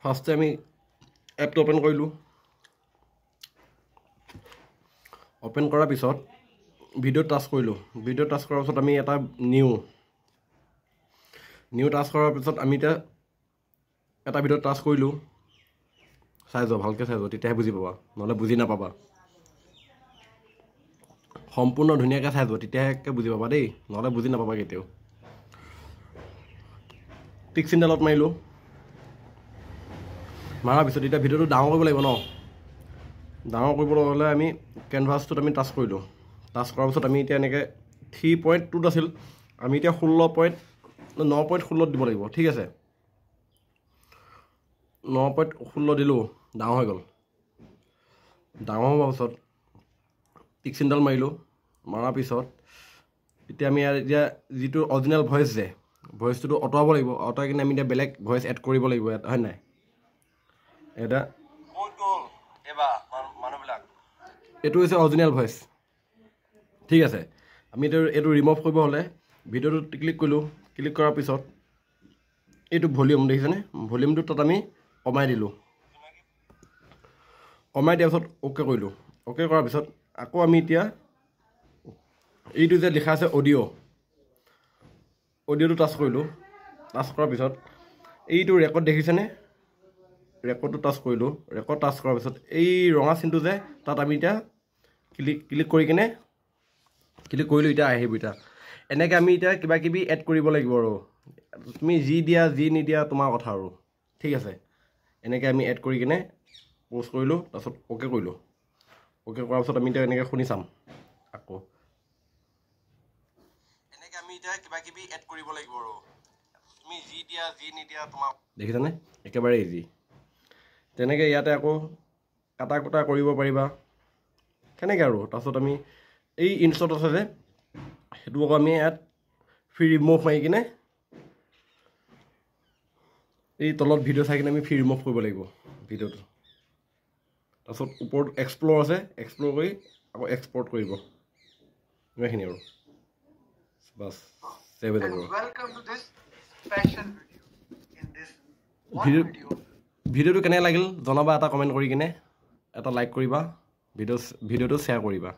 ফাৰ্ষ্টে আমি এপটো অ'পেন কৰিলোঁ অ'পেন কৰাৰ পিছত ভিডিঅ' টাচ কৰিলোঁ ভিডিঅ' টাচ কৰাৰ পিছত আমি এটা নিউ টাচ কৰাৰ পিছত আমি এতিয়া এটা ভিডিঅ' টাচ কৰিলোঁ চাই যোৱা ভালকৈ চাই যোৱা তেতিয়াহে বুজি পাবা নহ'লে বুজি নাপাবা সম্পূৰ্ণ ধুনীয়াকৈ চাই যোৱা তেতিয়াহে বুজি পাবা দেই নহ'লে বুজি নাপাবা কেতিয়াও টিক চিনডালত মাৰিলোঁ মাৰাৰ পিছত এতিয়া ভিডিঅ'টো ডাঙৰ কৰিব লাগিব ন ডাঙৰ কৰিবলৈ হ'লে আমি কেনভাছটোত আমি টাচ কৰিলোঁ টাচ কৰাৰ পিছত আমি এতিয়া এনেকৈ 3.2 আছিল আমি এতিয়া 9.16 দিব লাগিব ঠিক আছে 9.16 দিলোঁ ডাঙৰ হৈ গ'ল ডাঙৰ হোৱাৰ পিছত টিক চিনডাল মাৰিলোঁ মাৰাৰ পিছত এতিয়া আমি এতিয়া যিটো অৰিজিনেল ভইচ যে ভইচটোতো অঁতৰাব লাগিব অঁতৰাই কিনে আমি এতিয়া বেলেগ ভইচ এড কৰিব লাগিব ইয়াত হয় নাই এটা এইটো হৈছে অৰিজিনেল ভইচ ঠিক আছে আমি এইটো ৰিমুভ কৰিব হ'লে ভিডিঅ'টোত ক্লিক কৰিলোঁ ক্লিক কৰাৰ পিছত এইটো ভলিউম দেখিছেনে ভলিউমটো তাত আমি কমাই দিলোঁ কমাই দিয়াৰ পিছত অ'কে কৰিলোঁ অ'কে কৰাৰ পিছত আকৌ আমি এতিয়া এইটো যে লিখা আছে অডিঅ'টো টাচ কৰিলোঁ টাচ কৰাৰ পিছত এইটো ৰেকৰ্ড দেখিছেনে ৰেকৰ্ডটো টাচ কৰিলোঁ ৰেকৰ্ড টাচ কৰাৰ পিছত এই ৰঙা চিনটো যে তাত আমি এতিয়া ক্লিক কৰি কিনে ক্লিক কৰিলোঁ এতিয়া আহিব এতিয়া এনেকৈ আমি এতিয়া কিবা কিবি এড কৰিব লাগিব আৰু তুমি যি দিয়া যি নিদিয়া তোমাৰ কথা আৰু ঠিক আছে এনেকৈ আমি এড কৰি কিনে প'ষ্ট কৰিলোঁ তাৰপিছত অ'কে কৰিলোঁ অ'কে কৰাৰ পিছত আমি এতিয়া এনেকৈ শুনি চাম আকৌ এনেকৈ আমি এতিয়া কিবা কিবি এড কৰিব লাগিব আৰু তুমি যি দিয়া যি নিদিয়া তোমাক দেখিছানে একেবাৰে ইজি তেনেকৈ ইয়াতে আকৌ কাটা কুটা কৰিব পাৰিবা কেনেকৈ আৰু তাৰপিছত আমি এই ইনষ্টত আছে যে সেইটো আকৌ আমি ইয়াত ফ্ৰী ৰিমুভ মাৰি কিনে এই তলত ভিডিঅ' চাই কিনে আমি ফ্ৰী ৰিমুভ কৰিব লাগিব ভিডিঅ'টো তাৰপিছত ওপৰত এক্সপ্ল'ৰ আছে এক্সপ্ল'ৰ কৰি আকৌ এক্সপৰ্ট কৰিব ইমানখিনি আৰু বাছ ছেভ হৈ যাব ভিডিঅ'টো কেনে লাগিল জনাবা এটা কমেণ্ট কৰি কিনে এটা লাইক কৰিবা ভিডিঅ'টো শ্বেয়াৰ কৰিবা